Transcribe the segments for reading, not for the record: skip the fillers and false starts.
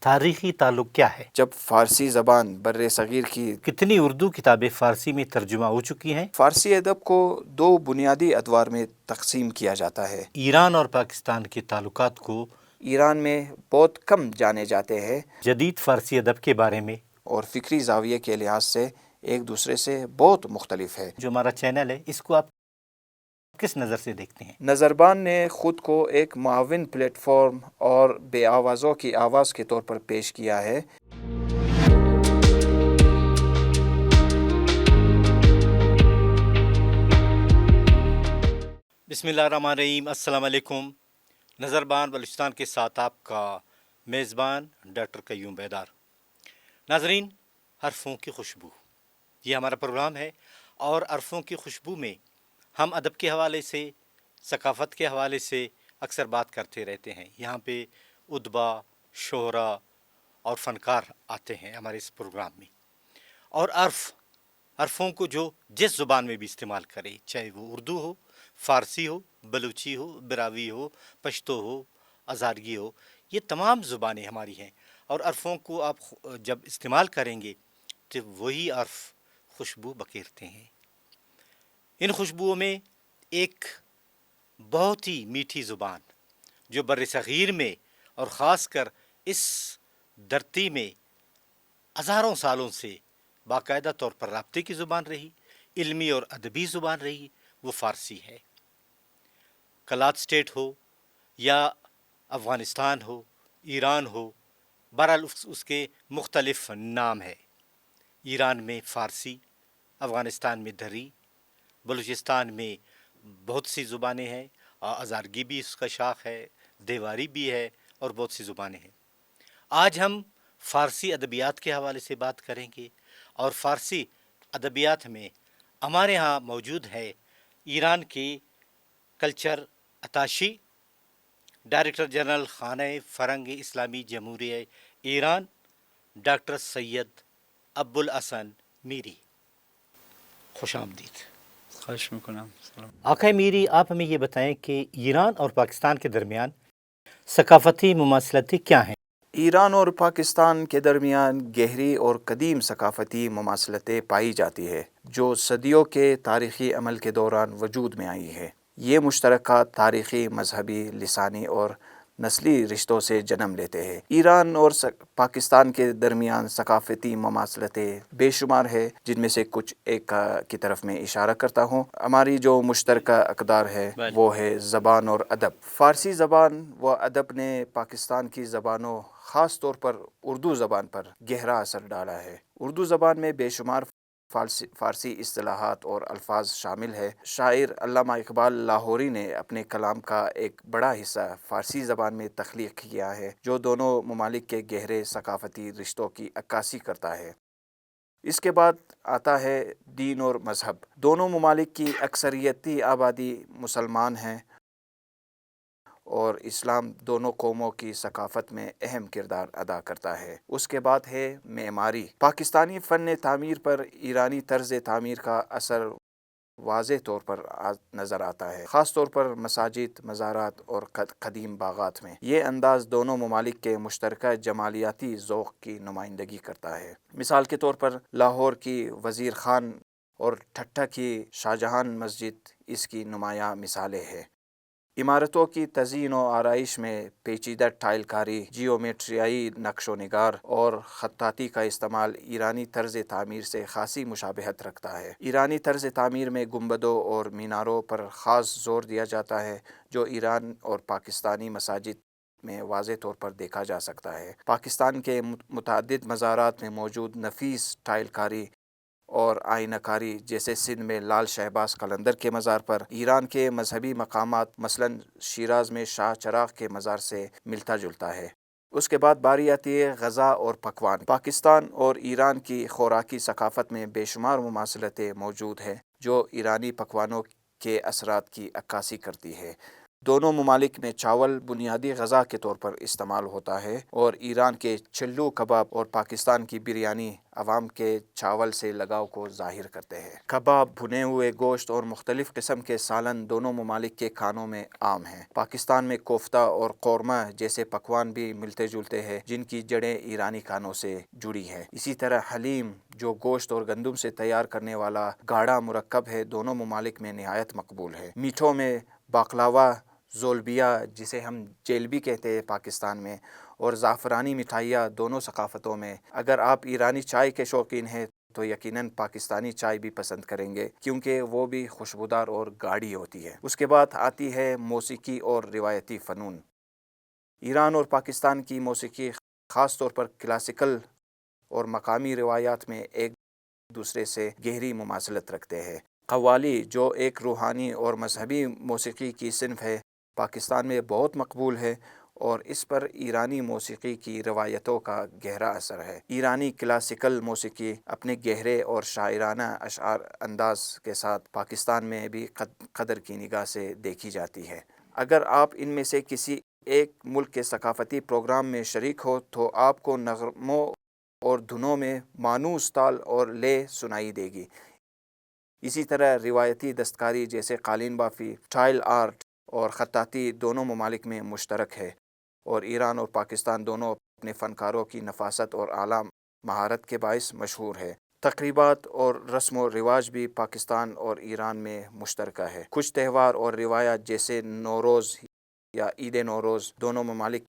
تاریخی تعلق کیا ہے؟ جب فارسی زبان بر صغیر کی کتنی اردو کتابیں فارسی میں ترجمہ ہو چکی ہیں؟ فارسی ادب کو دو بنیادی ادوار میں تقسیم کیا جاتا ہے۔ ایران اور پاکستان کے تعلقات کو ایران میں بہت کم جانے جاتے ہیں جدید فارسی ادب کے بارے میں اور فکری زاویے کے لحاظ سے ایک دوسرے سے بہت مختلف ہے۔ جو ہمارا چینل ہے اس کو آپ کس نظر سے دیکھتے ہیں؟ نظربان نے خود کو ایک معاون پلیٹ فارم اور بے آوازوں کی آواز کے طور پر پیش کیا ہے۔ بسم اللہ الرحمن الرحیم، السلام علیکم۔ نظربان بلوچستان کے ساتھ آپ کا میزبان ڈاکٹر قیوم بیدار۔ ناظرین، حرفوں کی خوشبو، یہ ہمارا پروگرام ہے، اور حرفوں کی خوشبو میں ہم ادب کے حوالے سے، ثقافت کے حوالے سے اکثر بات کرتے رہتے ہیں۔ یہاں پہ ادبا، شعراء اور فنکار آتے ہیں ہمارے اس پروگرام میں، اور حرفوں کو جو جس زبان میں بھی استعمال کرے، چاہے وہ اردو ہو، فارسی ہو، بلوچی ہو، براوی ہو، پشتو ہو، ہزارگی ہو، یہ تمام زبانیں ہماری ہیں، اور حرفوں کو آپ جب استعمال کریں گے تو وہی حرف خوشبو بکھیرتے ہیں۔ ان خوشبوؤں میں ایک بہت ہی میٹھی زبان جو بر صغیر میں اور خاص کر اس دھرتی میں ہزاروں سالوں سے باقاعدہ طور پر رابطے کی زبان رہی، علمی اور ادبی زبان رہی، وہ فارسی ہے۔ کلات اسٹیٹ ہو یا افغانستان ہو، ایران ہو، بہرحال اس کے مختلف نام ہے۔ ایران میں فارسی، افغانستان میں دری، بلوچستان میں بہت سی زبانیں ہیں، ہزارگی بھی اس کا شاخ ہے، دیواری بھی ہے، اور بہت سی زبانیں ہیں۔ آج ہم فارسی ادبیات کے حوالے سے بات کریں گے، اور فارسی ادبیات میں ہمارے ہاں موجود ہے ایران کے کلچر اتاشی، ڈائریکٹر جنرل خانہ فرنگ اسلامی جمہوریہ ایران، ڈاکٹر سید ابوالحسن میری۔ خوش آمدید۔ خوش میکنم. سلام. آقا میری، آپ ہمیں یہ بتائیں کہ ایران اور پاکستان کے درمیان ثقافتی مماثلتیں کیا ہیں؟ ایران اور پاکستان کے درمیان گہری اور قدیم ثقافتی مماثلتیں پائی جاتی ہے جو صدیوں کے تاریخی عمل کے دوران وجود میں آئی ہے۔ یہ مشترکہ تاریخی، مذہبی، لسانی اور نسلی رشتوں سے جنم لیتے ہیں۔ ایران اور پاکستان کے درمیان ثقافتی مماثلتیں بے شمار ہے، جن میں سے کچھ ایک کی طرف میں اشارہ کرتا ہوں۔ ہماری جو مشترکہ اقدار ہے وہ ہے زبان اور ادب۔ فارسی زبان و ادب نے پاکستان کی زبانوں، خاص طور پر اردو زبان پر گہرا اثر ڈالا ہے۔ اردو زبان میں بے شمار فارسی اصطلاحات اور الفاظ شامل ہے۔ شاعر علامہ اقبال لاہوری نے اپنے کلام کا ایک بڑا حصہ فارسی زبان میں تخلیق کیا ہے، جو دونوں ممالک کے گہرے ثقافتی رشتوں کی عکاسی کرتا ہے۔ اس کے بعد آتا ہے دین اور مذہب۔ دونوں ممالک کی اکثریتی آبادی مسلمان ہیں، اور اسلام دونوں قوموں کی ثقافت میں اہم کردار ادا کرتا ہے۔ اس کے بعد ہے معماری۔ پاکستانی فن تعمیر پر ایرانی طرز تعمیر کا اثر واضح طور پر نظر آتا ہے، خاص طور پر مساجد، مزارات اور قدیم باغات میں۔ یہ انداز دونوں ممالک کے مشترکہ جمالیاتی ذوق کی نمائندگی کرتا ہے۔ مثال کے طور پر لاہور کی وزیر خان اور ٹھٹھہ کی شاہجہان مسجد اس کی نمایاں مثالیں ہیں۔ عمارتوں کی تزئین و آرائش میں پیچیدہ ٹائل کاری، جیومیٹریائی نقش و نگار اور خطاطی کا استعمال ایرانی طرز تعمیر سے خاصی مشابہت رکھتا ہے۔ ایرانی طرز تعمیر میں گنبدوں اور میناروں پر خاص زور دیا جاتا ہے، جو ایران اور پاکستانی مساجد میں واضح طور پر دیکھا جا سکتا ہے۔ پاکستان کے متعدد مزارات میں موجود نفیس ٹائل کاری اور آئینہ کاری، جیسے سندھ میں لال شہباز قلندر کے مزار پر، ایران کے مذہبی مقامات مثلاً شیراز میں شاہ چراغ کے مزار سے ملتا جلتا ہے۔ اس کے بعد باری آتی ہے غذا اور پکوان۔ پاکستان اور ایران کی خوراکی ثقافت میں بے شمار مماثلتیں موجود ہیں، جو ایرانی پکوانوں کے اثرات کی عکاسی کرتی ہے۔ دونوں ممالک میں چاول بنیادی غذا کے طور پر استعمال ہوتا ہے اور ایران کے چلو کباب اور پاکستان کی بریانی عوام کے چاول سے لگاؤ کو ظاہر کرتے ہیں۔ کباب، بھنے ہوئے گوشت اور مختلف قسم کے سالن دونوں ممالک کے کھانوں میں عام ہیں۔ پاکستان میں کوفتہ اور قورمہ جیسے پکوان بھی ملتے جلتے ہیں جن کی جڑیں ایرانی کھانوں سے جڑی ہیں۔ اسی طرح حلیم جو گوشت اور گندم سے تیار کرنے والا گاڑھا مرکب ہے دونوں ممالک میں نہایت مقبول ہے۔ میٹھوں میں باقلاوا، زولبیا جسے ہم جیلبی کہتے ہیں پاکستان میں، اور زعفرانی مٹھائیاں دونوں ثقافتوں میں۔ اگر آپ ایرانی چائے کے شوقین ہیں تو یقیناً پاکستانی چائے بھی پسند کریں گے کیونکہ وہ بھی خوشبودار اور گاڑھی ہوتی ہے۔ اس کے بعد آتی ہے موسیقی اور روایتی فنون۔ ایران اور پاکستان کی موسیقی خاص طور پر کلاسیکل اور مقامی روایات میں ایک دوسرے سے گہری مماثلت رکھتے ہیں۔ قوالی جو ایک روحانی اور مذہبی موسیقی کی صنف ہے پاکستان میں بہت مقبول ہے اور اس پر ایرانی موسیقی کی روایتوں کا گہرا اثر ہے۔ ایرانی کلاسیکل موسیقی اپنے گہرے اور شاعرانہ اشعار انداز کے ساتھ پاکستان میں بھی قدر کی نگاہ سے دیکھی جاتی ہے۔ اگر آپ ان میں سے کسی ایک ملک کے ثقافتی پروگرام میں شریک ہو تو آپ کو نغموں اور دھنوں میں مانوس تال اور لے سنائی دے گی۔ اسی طرح روایتی دستکاری جیسے قالین بافی، ٹائل آرٹ اور خطاطی دونوں ممالک میں مشترک ہے اور ایران اور پاکستان دونوں اپنے فنکاروں کی نفاست اور اعلیٰ مہارت کے باعث مشہور ہے۔ تقریبات اور رسم و رواج بھی پاکستان اور ایران میں مشترکہ ہے۔ کچھ تہوار اور روایات جیسے نوروز یا عید نوروز دونوں ممالک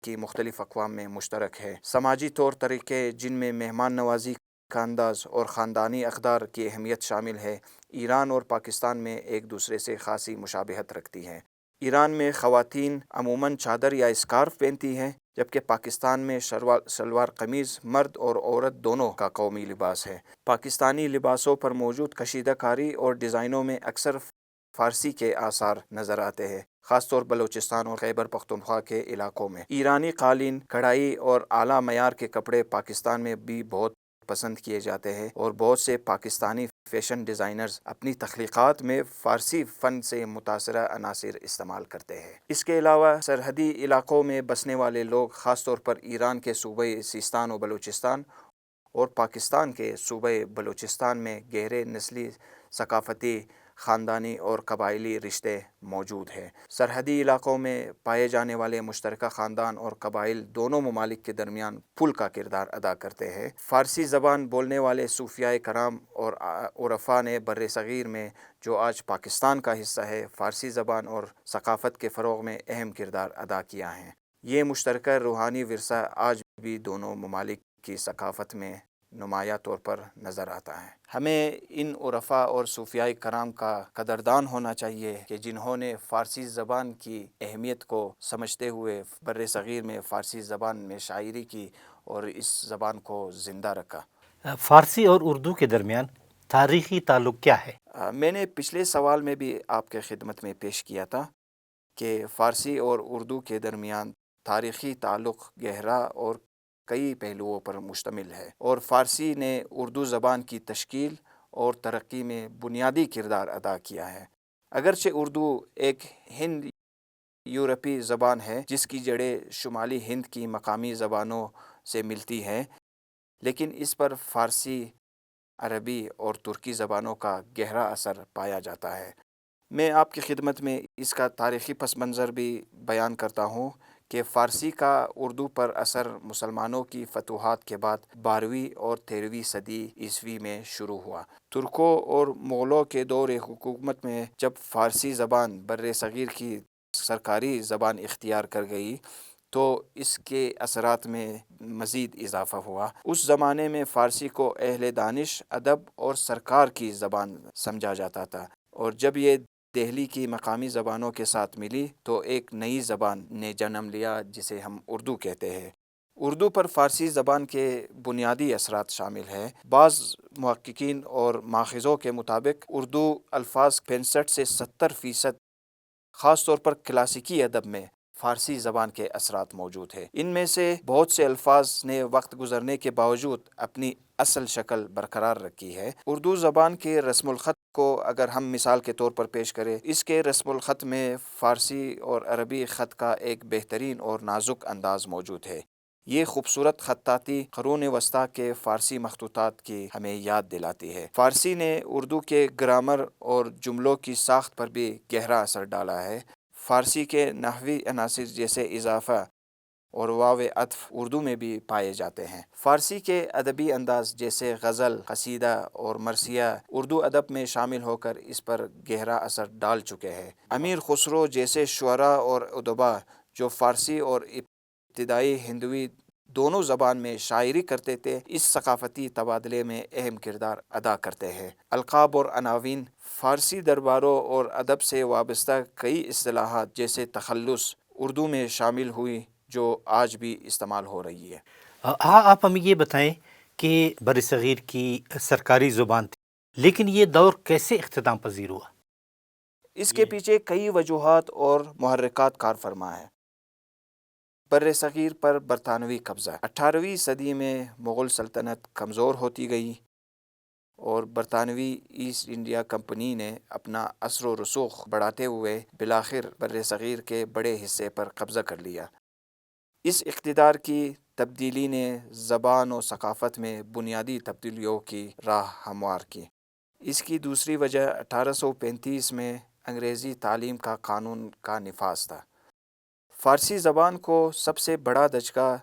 کی مختلف اقوام میں مشترک ہے۔ سماجی طور طریقے جن میں مہمان نوازی کا انداز اور خاندانی اقدار کی اہمیت شامل ہے ایران اور پاکستان میں ایک دوسرے سے خاصی مشابہت رکھتی ہیں۔ ایران میں خواتین عموماً چادر یا اسکارف پہنتی ہیں جبکہ پاکستان میں شلوار قمیض مرد اور عورت دونوں کا قومی لباس ہے۔ پاکستانی لباسوں پر موجود کشیدہ کاری اور ڈیزائنوں میں اکثر فارسی کے آثار نظر آتے ہیں، خاص طور بلوچستان اور خیبر پختونخوا کے علاقوں میں۔ ایرانی قالین، کڑھائی اور اعلیٰ معیار کے کپڑے پاکستان میں بھی بہت پسند کیے جاتے ہیں اور بہت سے پاکستانی فیشن ڈیزائنرز اپنی تخلیقات میں فارسی فن سے متاثرہ عناصر استعمال کرتے ہیں۔ اس کے علاوہ سرحدی علاقوں میں بسنے والے لوگ خاص طور پر ایران کے صوبہ سیستان و بلوچستان اور پاکستان کے صوبہ بلوچستان میں گہرے نسلی، ثقافتی، خاندانی اور قبائلی رشتے موجود ہیں۔ سرحدی علاقوں میں پائے جانے والے مشترکہ خاندان اور قبائل دونوں ممالک کے درمیان پل کا کردار ادا کرتے ہیں۔ فارسی زبان بولنے والے صوفیاء کرام اور عرفاء نے بر صغیر میں جو آج پاکستان کا حصہ ہے فارسی زبان اور ثقافت کے فروغ میں اہم کردار ادا کیا ہے۔ یہ مشترکہ روحانی ورثہ آج بھی دونوں ممالک کی ثقافت میں نمایاں طور پر نظر آتا ہے۔ ہمیں ان عرفاء اور صوفیاء کرام کا قدردان ہونا چاہیے کہ جنہوں نے فارسی زبان کی اہمیت کو سمجھتے ہوئے بر صغیر میں فارسی زبان میں شاعری کی اور اس زبان کو زندہ رکھا۔ فارسی اور اردو کے درمیان تاریخی تعلق کیا ہے؟ میں نے پچھلے سوال میں بھی آپ کے خدمت میں پیش کیا تھا کہ فارسی اور اردو کے درمیان تاریخی تعلق گہرا اور کئی پہلوؤں پر مشتمل ہے اور فارسی نے اردو زبان کی تشکیل اور ترقی میں بنیادی کردار ادا کیا ہے۔ اگرچہ اردو ایک ہند یورپی زبان ہے جس کی جڑیں شمالی ہند کی مقامی زبانوں سے ملتی ہیں، لیکن اس پر فارسی، عربی اور ترکی زبانوں کا گہرا اثر پایا جاتا ہے۔ میں آپ کی خدمت میں اس کا تاریخی پس منظر بھی بیان کرتا ہوں کہ فارسی کا اردو پر اثر مسلمانوں کی فتوحات کے بعد 12ویں اور 13ویں صدی عیسوی میں شروع ہوا۔ ترکوں اور مغلوں کے دور حکومت میں جب فارسی زبان بر صغیر کی سرکاری زبان اختیار کر گئی تو اس کے اثرات میں مزید اضافہ ہوا۔ اس زمانے میں فارسی کو اہل دانش، ادب اور سرکار کی زبان سمجھا جاتا تھا اور جب یہ دہلی کی مقامی زبانوں کے ساتھ ملی تو ایک نئی زبان نے جنم لیا جسے ہم اردو کہتے ہیں۔ اردو پر فارسی زبان کے بنیادی اثرات شامل ہیں۔ بعض محققین اور ماخذوں کے مطابق اردو الفاظ 65 سے 70% خاص طور پر کلاسیکی ادب میں فارسی زبان کے اثرات موجود ہیں۔ ان میں سے بہت سے الفاظ نے وقت گزرنے کے باوجود اپنی اصل شکل برقرار رکھی ہے۔ اردو زبان کے رسم الخط کو اگر ہم مثال کے طور پر پیش کریں، اس کے رسم الخط میں فارسی اور عربی خط کا ایک بہترین اور نازک انداز موجود ہے۔ یہ خوبصورت خطاطی قرون وسطیٰ کے فارسی مخطوطات کی ہمیں یاد دلاتی ہے۔ فارسی نے اردو کے گرامر اور جملوں کی ساخت پر بھی گہرا اثر ڈالا ہے۔ فارسی کے نحوی عناصر جیسے اضافہ اور واو عطف اردو میں بھی پائے جاتے ہیں۔ فارسی کے ادبی انداز جیسے غزل، قصیدہ اور مرثیہ اردو ادب میں شامل ہو کر اس پر گہرا اثر ڈال چکے ہیں۔ امیر خسرو جیسے شعراء اور ادبا جو فارسی اور ابتدائی ہندوی دونوں زبان میں شاعری کرتے تھے، اس ثقافتی تبادلے میں اہم کردار ادا کرتے ہیں۔ القاب اور عناوین، فارسی درباروں اور ادب سے وابستہ کئی اصطلاحات جیسے تخلص اردو میں شامل ہوئی جو آج بھی استعمال ہو رہی ہے۔ ہاں، آپ ہمیں یہ بتائیں کہ بر صغیر کی سرکاری زبان تھی، لیکن یہ دور کیسے اختتام پذیر ہوا؟ اس کے پیچھے کئی وجوہات اور محرکات کار فرما ہے۔ بر صغیر پر برطانوی قبضہ، 18ویں صدی میں مغل سلطنت کمزور ہوتی گئی اور برطانوی ایسٹ انڈیا کمپنی نے اپنا اثر و رسوخ بڑھاتے ہوئے بالآخر بر صغیر کے بڑے حصے پر قبضہ کر لیا۔ اس اقتدار کی تبدیلی نے زبان و ثقافت میں بنیادی تبدیلیوں کی راہ ہموار کی۔ اس کی دوسری وجہ 1835 میں انگریزی تعلیم کا قانون کا نفاذ تھا۔ فارسی زبان کو سب سے بڑا دھچکا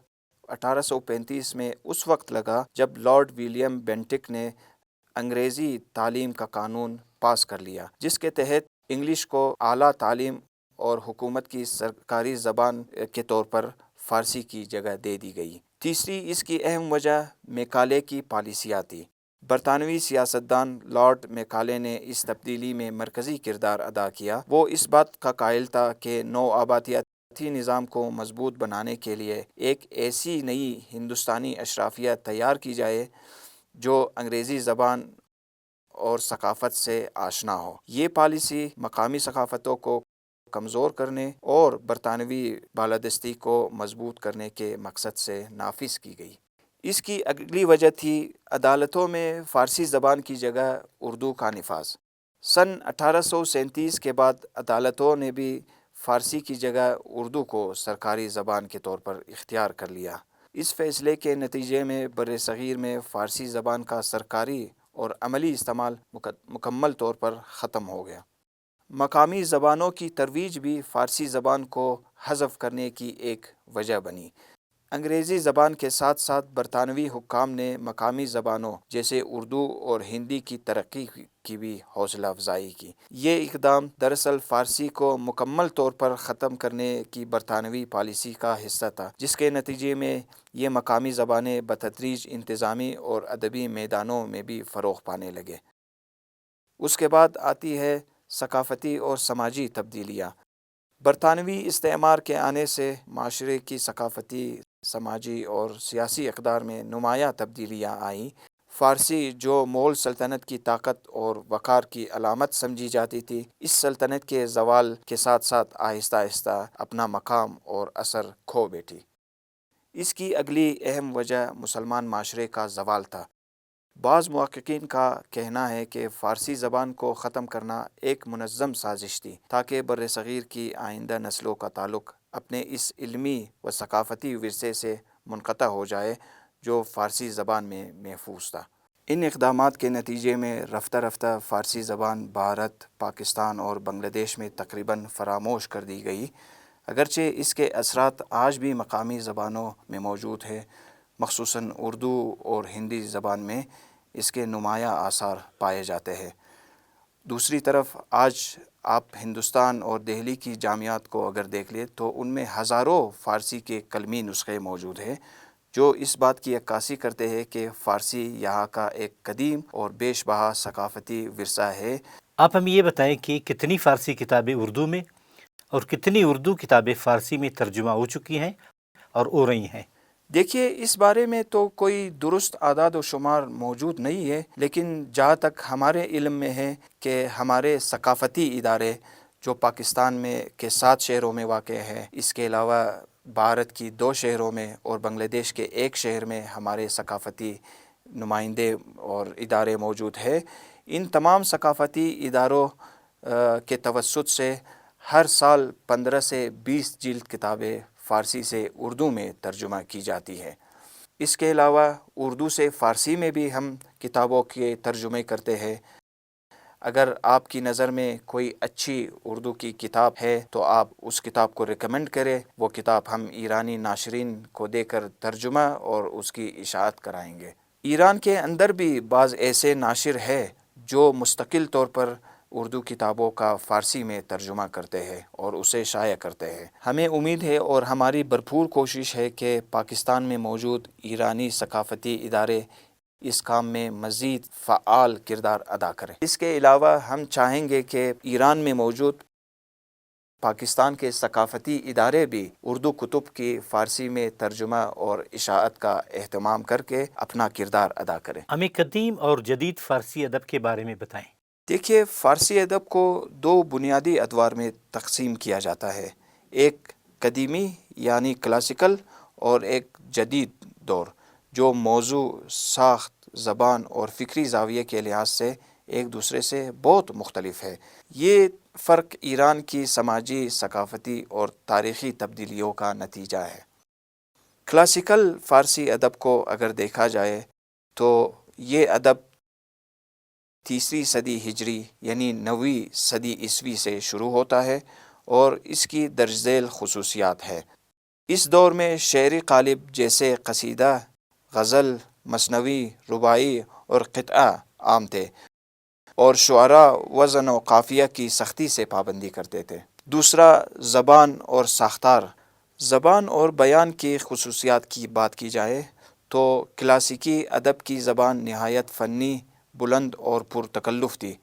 1835 میں اس وقت لگا جب لارڈ ولیم بینٹک نے انگریزی تعلیم کا قانون پاس کر لیا، جس کے تحت انگلش کو اعلیٰ تعلیم اور حکومت کی سرکاری زبان کے طور پر فارسی کی جگہ دے دی گئی۔ تیسری اس کی اہم وجہ میکالے کی پالیسیاں تھی۔ برطانوی سیاستدان لارڈ میکالے نے اس تبدیلی میں مرکزی کردار ادا کیا۔ وہ اس بات کا قائل تھا کہ نو آبادیاتی نظام کو مضبوط بنانے کے لیے ایک ایسی نئی ہندوستانی اشرافیہ تیار کی جائے جو انگریزی زبان اور ثقافت سے آشنا ہو۔ یہ پالیسی مقامی ثقافتوں کو کمزور کرنے اور برطانوی بالادستی کو مضبوط کرنے کے مقصد سے نافذ کی گئی۔ اس کی اگلی وجہ تھی عدالتوں میں فارسی زبان کی جگہ اردو کا نفاذ۔ سن 1837 کے بعد عدالتوں نے بھی فارسی کی جگہ اردو کو سرکاری زبان کے طور پر اختیار کر لیا۔ اس فیصلے کے نتیجے میں بر صغیر میں فارسی زبان کا سرکاری اور عملی استعمال مکمل طور پر ختم ہو گیا۔ مقامی زبانوں کی ترویج بھی فارسی زبان کو حذف کرنے کی ایک وجہ بنی۔ انگریزی زبان کے ساتھ ساتھ برطانوی حکام نے مقامی زبانوں جیسے اردو اور ہندی کی ترقی کی بھی حوصلہ افزائی کی۔ یہ اقدام دراصل فارسی کو مکمل طور پر ختم کرنے کی برطانوی پالیسی کا حصہ تھا، جس کے نتیجے میں یہ مقامی زبانیں بتدریج انتظامی اور ادبی میدانوں میں بھی فروغ پانے لگے۔ اس کے بعد آتی ہے ثقافتی اور سماجی تبدیلیاں۔ برطانوی استعمار کے آنے سے معاشرے کی ثقافتی، سماجی اور سیاسی اقدار میں نمایاں تبدیلیاں آئیں۔ فارسی جو مغل سلطنت کی طاقت اور وقار کی علامت سمجھی جاتی تھی، اس سلطنت کے زوال کے ساتھ ساتھ آہستہ آہستہ اپنا مقام اور اثر کھو بیٹھی۔ اس کی اگلی اہم وجہ مسلمان معاشرے کا زوال تھا۔ بعض محققین کا کہنا ہے کہ فارسی زبان کو ختم کرنا ایک منظم سازش تھی تاکہ بر صغیر کی آئندہ نسلوں کا تعلق اپنے اس علمی و ثقافتی ورثے سے منقطع ہو جائے جو فارسی زبان میں محفوظ تھا۔ ان اقدامات کے نتیجے میں رفتہ رفتہ فارسی زبان بھارت، پاکستان اور بنگلہ دیش میں تقریباً فراموش کر دی گئی، اگرچہ اس کے اثرات آج بھی مقامی زبانوں میں موجود ہیں، مخصوصاً اردو اور ہندی زبان میں اس کے نمایاں آثار پائے جاتے ہیں۔ دوسری طرف آج آپ ہندوستان اور دہلی کی جامعات کو اگر دیکھ لیں تو ان میں ہزاروں فارسی کے کلمی نسخے موجود ہیں جو اس بات کی عکاسی کرتے ہیں کہ فارسی یہاں کا ایک قدیم اور بیش بہا ثقافتی ورثہ ہے۔ آپ ہمیں یہ بتائیں کہ کتنی فارسی کتابیں اردو میں اور کتنی اردو کتابیں فارسی میں ترجمہ ہو چکی ہیں اور ہو رہی ہیں؟ دیکھیے، اس بارے میں تو کوئی درست اعداد و شمار موجود نہیں ہے، لیکن جہاں تک ہمارے علم میں ہے کہ ہمارے ثقافتی ادارے جو پاکستان میں کے 7 شہروں میں واقع ہے، اس کے علاوہ بھارت کی 2 شہروں میں اور بنگلہ دیش کے 1 شہر میں ہمارے ثقافتی نمائندے اور ادارے موجود ہے۔ ان تمام ثقافتی اداروں کے توسط سے ہر سال 15 سے 20 جلد کتابیں فارسی سے اردو میں ترجمہ کی جاتی ہے۔ اس کے علاوہ اردو سے فارسی میں بھی ہم کتابوں کے ترجمے کرتے ہیں۔ اگر آپ کی نظر میں کوئی اچھی اردو کی کتاب ہے تو آپ اس کتاب کو ریکمینڈ کریں، وہ کتاب ہم ایرانی ناشرین کو دے کر ترجمہ اور اس کی اشاعت کرائیں گے۔ ایران کے اندر بھی بعض ایسے ناشر ہے جو مستقل طور پر اردو کتابوں کا فارسی میں ترجمہ کرتے ہیں اور اسے شائع کرتے ہیں۔ ہمیں امید ہے اور ہماری بھرپور کوشش ہے کہ پاکستان میں موجود ایرانی ثقافتی ادارے اس کام میں مزید فعال کردار ادا کریں۔ اس کے علاوہ ہم چاہیں گے کہ ایران میں موجود پاکستان کے ثقافتی ادارے بھی اردو کتب کی فارسی میں ترجمہ اور اشاعت کا اہتمام کر کے اپنا کردار ادا کریں۔ ہمیں قدیم اور جدید فارسی ادب کے بارے میں بتائیں۔ دیکھیے، فارسی ادب کو دو بنیادی ادوار میں تقسیم کیا جاتا ہے، ایک قدیمی یعنی کلاسیکل اور ایک جدید دور، جو موضوع، ساخت، زبان اور فکری زاویے کے لحاظ سے ایک دوسرے سے بہت مختلف ہے۔ یہ فرق ایران کی سماجی، ثقافتی اور تاریخی تبدیلیوں کا نتیجہ ہے۔ کلاسیکل فارسی ادب کو اگر دیکھا جائے تو یہ ادب 3 صدی ہجری یعنی 9ویں صدی عیسوی سے شروع ہوتا ہے اور اس کی درج ذیل خصوصیات ہے۔ اس دور میں شعری قالب جیسے قصیدہ، غزل، مثنوی، رباعی اور قطعہ عام تھے اور شعراء وزن و قافیہ کی سختی سے پابندی کرتے تھے۔ دوسرا، زبان اور ساختار۔ زبان اور بیان کی خصوصیات کی بات کی جائے تو کلاسیکی ادب کی زبان نہایت فنی، بلند اور پرتکلف تھی۔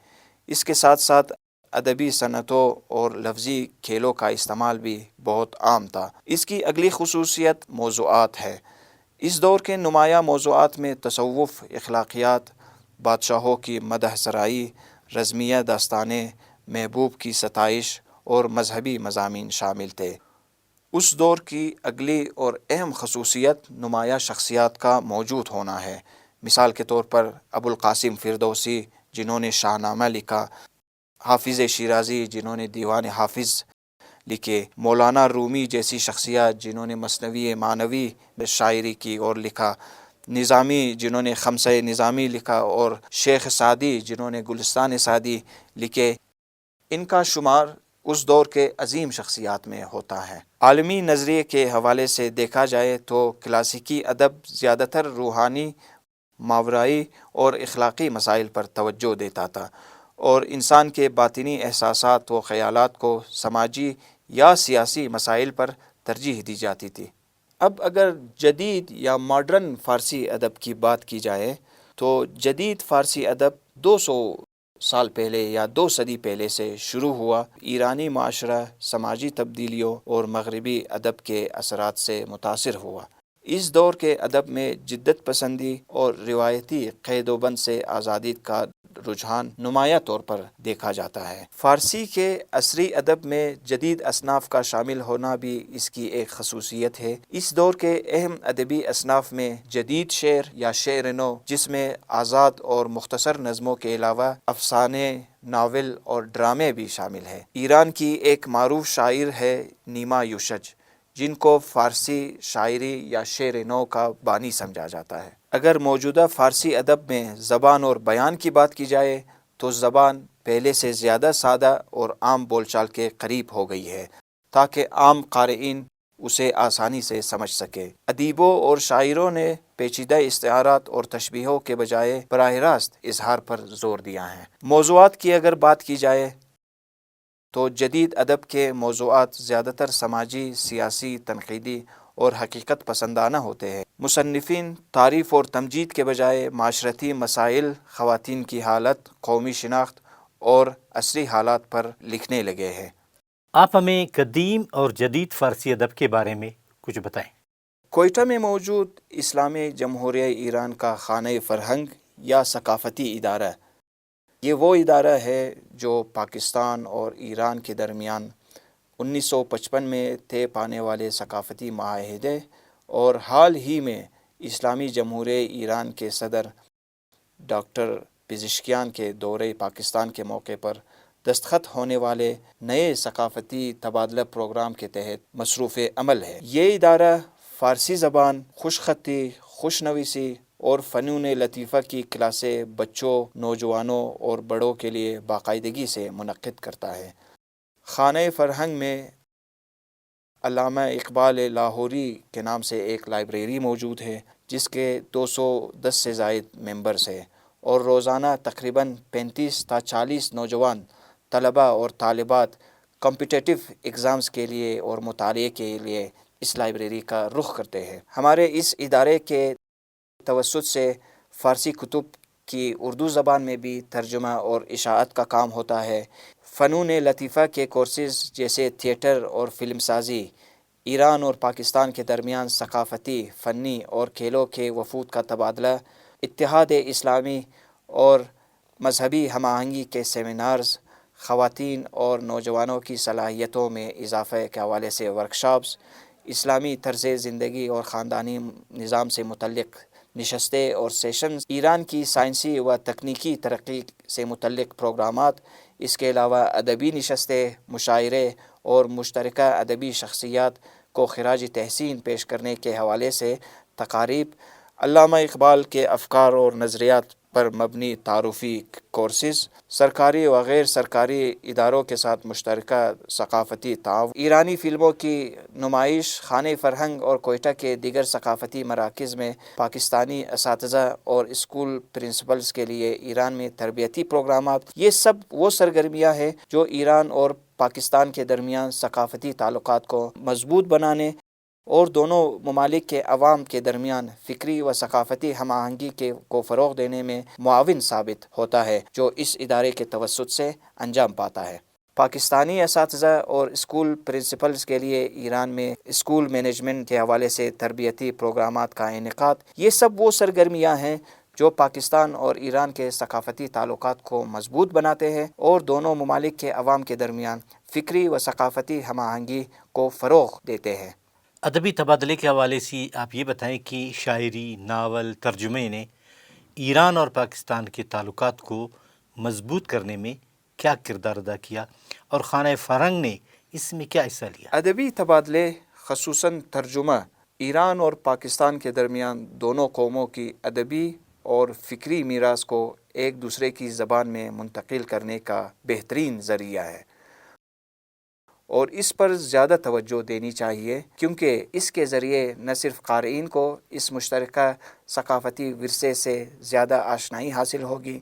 اس کے ساتھ ساتھ ادبی صنعتوں اور لفظی کھیلوں کا استعمال بھی بہت عام تھا۔ اس کی اگلی خصوصیت موضوعات ہے۔ اس دور کے نمایاں موضوعات میں تصوف، اخلاقیات، بادشاہوں کی مدح سرائی، رزمیہ داستانیں، محبوب کی ستائش اور مذہبی مضامین شامل تھے۔ اس دور کی اگلی اور اہم خصوصیت نمایاں شخصیات کا موجود ہونا ہے۔ مثال کے طور پر ابوالقاسم فردوسی جنہوں نے شاہ نامہ لکھا، حافظ شیرازی جنہوں نے دیوان حافظ لکھے، مولانا رومی جیسی شخصیات جنہوں نے مثنوی معنوی شاعری کی اور لکھا، نظامی جنہوں نے خمسہ نظامی لکھا اور شیخ سعدی جنہوں نے گلستان سعدی لکھے۔ ان کا شمار اس دور کے عظیم شخصیات میں ہوتا ہے۔ عالمی نظریے کے حوالے سے دیکھا جائے تو کلاسیکی ادب زیادہ تر روحانی، ماورائی اور اخلاقی مسائل پر توجہ دیتا تھا اور انسان کے باطنی احساسات و خیالات کو سماجی یا سیاسی مسائل پر ترجیح دی جاتی تھی۔ اب اگر جدید یا ماڈرن فارسی ادب کی بات کی جائے تو جدید فارسی ادب 200 سال پہلے یا 2 صدی پہلے سے شروع ہوا۔ ایرانی معاشرہ سماجی تبدیلیوں اور مغربی ادب کے اثرات سے متاثر ہوا۔ اس دور کے ادب میں جدت پسندی اور روایتی قید و بند سے آزادی کا رجحان نمایاں طور پر دیکھا جاتا ہے۔ فارسی کے عصری ادب میں جدید اصناف کا شامل ہونا بھی اس کی ایک خصوصیت ہے۔ اس دور کے اہم ادبی اصناف میں جدید شعر یا شعر نو، جس میں آزاد اور مختصر نظموں کے علاوہ افسانے، ناول اور ڈرامے بھی شامل ہیں۔ ایران کی ایک معروف شاعر ہے نیما یوشج، جن کو فارسی شاعری یا شعر نو کا بانی سمجھا جاتا ہے۔ اگر موجودہ فارسی ادب میں زبان اور بیان کی بات کی جائے تو زبان پہلے سے زیادہ سادہ اور عام بول چال کے قریب ہو گئی ہے تاکہ عام قارئین اسے آسانی سے سمجھ سکے۔ ادیبوں اور شاعروں نے پیچیدہ استعارات اور تشبیہوں کے بجائے براہ راست اظہار پر زور دیا ہے۔ موضوعات کی اگر بات کی جائے تو جدید ادب کے موضوعات زیادہ تر سماجی، سیاسی، تنقیدی اور حقیقت پسندانہ ہوتے ہیں۔ مصنفین تعریف اور تمجید کے بجائے معاشرتی مسائل، خواتین کی حالت، قومی شناخت اور عصری حالات پر لکھنے لگے ہیں۔ آپ ہمیں قدیم اور جدید فارسی ادب کے بارے میں کچھ بتائیں۔ کوئٹہ میں موجود اسلامی جمہوریہ ایران کا خانہ فرہنگ یا ثقافتی ادارہ، یہ وہ ادارہ ہے جو پاکستان اور ایران کے درمیان 1955 میں طے پانے والے ثقافتی معاہدے اور حال ہی میں اسلامی جمہوریہ ایران کے صدر ڈاکٹر پزشکیان کے دورے پاکستان کے موقع پر دستخط ہونے والے نئے ثقافتی تبادلہ پروگرام کے تحت مصروف عمل ہے۔ یہ ادارہ فارسی زبان، خوش خطی، خوش نویسی اور فنون لطیفہ کی کلاسیں بچوں، نوجوانوں اور بڑوں کے لیے باقاعدگی سے منعقد کرتا ہے۔ خانہ فرہنگ میں علامہ اقبال لاہوری کے نام سے ایک لائبریری موجود ہے جس کے 210 سے زائد ممبرز ہیں، اور روزانہ تقریباً 35 تا 40 نوجوان طلباء اور طالبات کمپٹیٹیو ایگزامز کے لیے اور مطالعے کے لیے اس لائبریری کا رخ کرتے ہیں۔ ہمارے اس ادارے کے توسط سے فارسی کتب کی اردو زبان میں بھی ترجمہ اور اشاعت کا کام ہوتا ہے۔ فنون لطیفہ کے کورسز جیسے تھیٹر اور فلم سازی، ایران اور پاکستان کے درمیان ثقافتی، فنی اور کھیلوں کے وفود کا تبادلہ، اتحاد اسلامی اور مذہبی ہم آہنگی کے سیمینارز، خواتین اور نوجوانوں کی صلاحیتوں میں اضافے کے حوالے سے ورکشاپس، اسلامی طرز زندگی اور خاندانی نظام سے متعلق نشستیں اور سیشنز، ایران کی سائنسی و تکنیکی ترقی سے متعلق پروگرامات، اس کے علاوہ ادبی نشستیں، مشاعرے اور مشترکہ ادبی شخصیات کو خراج تحسین پیش کرنے کے حوالے سے تقاریب، علامہ اقبال کے افکار اور نظریات پر مبنی تعارفی کورسز، سرکاری و غیر سرکاری اداروں کے ساتھ مشترکہ ثقافتی تعاون، ایرانی فلموں کی نمائش، خانہ فرہنگ اور کوئٹہ کے دیگر ثقافتی مراکز میں پاکستانی اساتذہ اور اسکول پرنسپلز کے لیے ایران میں تربیتی پروگرامات، یہ سب وہ سرگرمیاں ہیں جو ایران اور پاکستان کے درمیان ثقافتی تعلقات کو مضبوط بنانے اور دونوں ممالک کے عوام کے درمیان فکری و ثقافتی ہم آہنگی کو فروغ دینے میں معاون ثابت ہوتا ہے، جو اس ادارے کے توسط سے انجام پاتا ہے۔ پاکستانی اساتذہ اور اسکول پرنسپلز کے لیے ایران میں اسکول مینجمنٹ کے حوالے سے تربیتی پروگرامات کا انعقاد، یہ سب وہ سرگرمیاں ہیں جو پاکستان اور ایران کے ثقافتی تعلقات کو مضبوط بناتے ہیں اور دونوں ممالک کے عوام کے درمیان فکری و ثقافتی ہم آہنگی کو فروغ دیتے ہیں۔ ادبی تبادلے کے حوالے سے آپ یہ بتائیں کہ شاعری، ناول، ترجمے نے ایران اور پاکستان کے تعلقات کو مضبوط کرنے میں کیا کردار ادا کیا، اور خانہ فرہنگ نے اس میں کیا حصہ لیا؟ ادبی تبادلے، خصوصاً ترجمہ، ایران اور پاکستان کے درمیان دونوں قوموں کی ادبی اور فکری میراث کو ایک دوسرے کی زبان میں منتقل کرنے کا بہترین ذریعہ ہے، اور اس پر زیادہ توجہ دینی چاہیے، کیونکہ اس کے ذریعے نہ صرف قارئین کو اس مشترکہ ثقافتی ورثے سے زیادہ آشنائی حاصل ہوگی،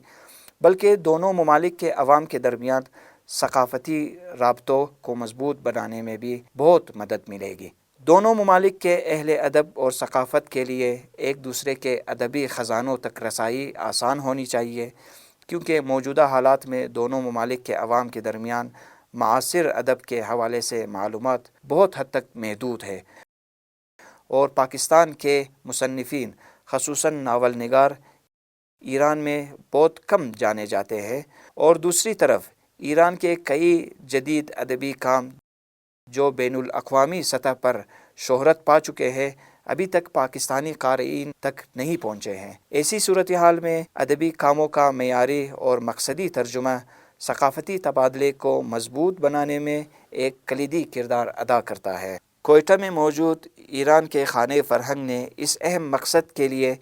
بلکہ دونوں ممالک کے عوام کے درمیان ثقافتی رابطوں کو مضبوط بنانے میں بھی بہت مدد ملے گی۔ دونوں ممالک کے اہل ادب اور ثقافت کے لیے ایک دوسرے کے ادبی خزانوں تک رسائی آسان ہونی چاہیے، کیونکہ موجودہ حالات میں دونوں ممالک کے عوام کے درمیان معاصر ادب کے حوالے سے معلومات بہت حد تک محدود ہے، اور پاکستان کے مصنفین، خصوصاً ناول نگار، ایران میں بہت کم جانے جاتے ہیں، اور دوسری طرف ایران کے کئی جدید ادبی کام جو بین الاقوامی سطح پر شہرت پا چکے ہیں ابھی تک پاکستانی قارئین تک نہیں پہنچے ہیں۔ ایسی صورتحال میں ادبی کاموں کا معیاری اور مقصدی ترجمہ ثقافتی تبادلے کو مضبوط بنانے میں ایک کلیدی کردار ادا کرتا ہے۔ کوئٹہ میں موجود ایران کے خانہ فرہنگ نے اس اہم مقصد کے لیے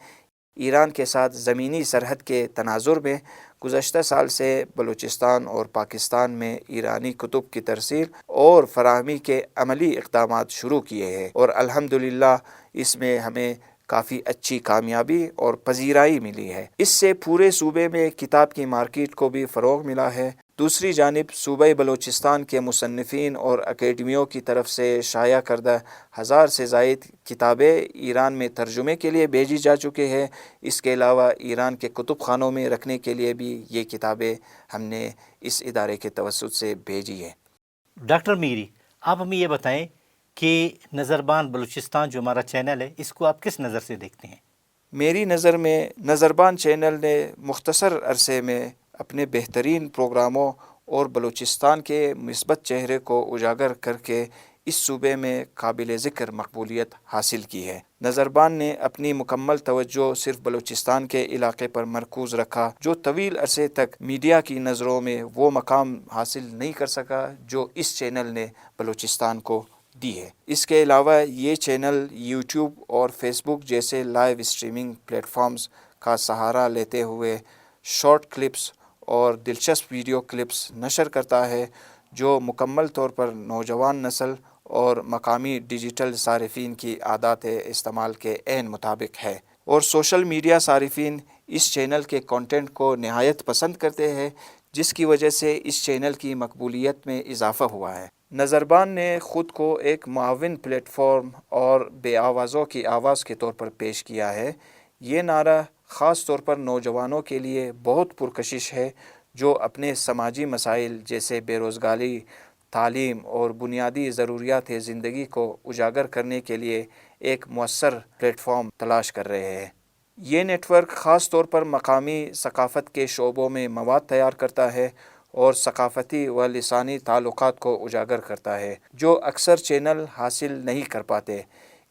ایران کے ساتھ زمینی سرحد کے تناظر میں گزشتہ سال سے بلوچستان اور پاکستان میں ایرانی کتب کی ترسیل اور فراہمی کے عملی اقدامات شروع کیے ہیں، اور الحمدللہ اس میں ہمیں کافی اچھی کامیابی اور پذیرائی ملی ہے۔ اس سے پورے صوبے میں کتاب کی مارکیٹ کو بھی فروغ ملا ہے۔ دوسری جانب صوبہ بلوچستان کے مصنفین اور اکیڈمیوں کی طرف سے شائع کردہ 1000 سے زائد کتابیں ایران میں ترجمے کے لیے بھیجی جا چکی ہیں۔ اس کے علاوہ ایران کے کتب خانوں میں رکھنے کے لیے بھی یہ کتابیں ہم نے اس ادارے کے توسط سے بھیجی ہیں۔ ڈاکٹر میری، آپ ہمیں یہ بتائیں کہ نظربان بلوچستان جو ہمارا چینل ہے، اس کو آپ کس نظر سے دیکھتے ہیں؟ میری نظر میں نظربان چینل نے مختصر عرصے میں اپنے بہترین پروگراموں اور بلوچستان کے مثبت چہرے کو اجاگر کر کے اس صوبے میں قابل ذکر مقبولیت حاصل کی ہے۔ نظربان نے اپنی مکمل توجہ صرف بلوچستان کے علاقے پر مرکوز رکھا، جو طویل عرصے تک میڈیا کی نظروں میں وہ مقام حاصل نہیں کر سکا جو اس چینل نے بلوچستان کو دی ہے۔ اس کے علاوہ یہ چینل یوٹیوب اور فیس بک جیسے لائیو اسٹریمنگ پلیٹ فارمز کا سہارا لیتے ہوئے شارٹ کلپس اور دلچسپ ویڈیو کلپس نشر کرتا ہے جو مکمل طور پر نوجوان نسل اور مقامی ڈیجیٹل صارفین کی عادات استعمال کے عین مطابق ہے، اور سوشل میڈیا صارفین اس چینل کے کنٹینٹ کو نہایت پسند کرتے ہیں، جس کی وجہ سے اس چینل کی مقبولیت میں اضافہ ہوا ہے۔ نظربان نے خود کو ایک معاون پلیٹ فارم اور بے آوازوں کی آواز کے طور پر پیش کیا ہے۔ یہ نعرہ خاص طور پر نوجوانوں کے لیے بہت پرکشش ہے جو اپنے سماجی مسائل جیسے بے روزگاری، تعلیم اور بنیادی ضروریات زندگی کو اجاگر کرنے کے لیے ایک مؤثر پلیٹ فارم تلاش کر رہے ہیں۔ یہ نیٹ ورک خاص طور پر مقامی ثقافت کے شعبوں میں مواد تیار کرتا ہے اور ثقافتی و لسانی تعلقات کو اجاگر کرتا ہے جو اکثر چینل حاصل نہیں کر پاتے۔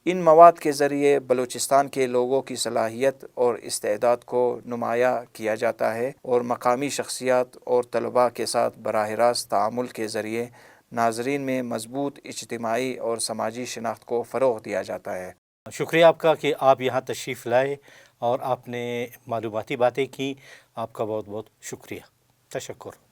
ان مواد کے ذریعے بلوچستان کے لوگوں کی صلاحیت اور استعداد کو نمایاں کیا جاتا ہے اور مقامی شخصیات اور طلباء کے ساتھ براہ راست تعامل کے ذریعے ناظرین میں مضبوط اجتماعی اور سماجی شناخت کو فروغ دیا جاتا ہے۔ شکریہ آپ کا کہ آپ یہاں تشریف لائے اور آپ نے معلوماتی باتیں کی۔ آپ کا بہت بہت شکریہ، تشکر۔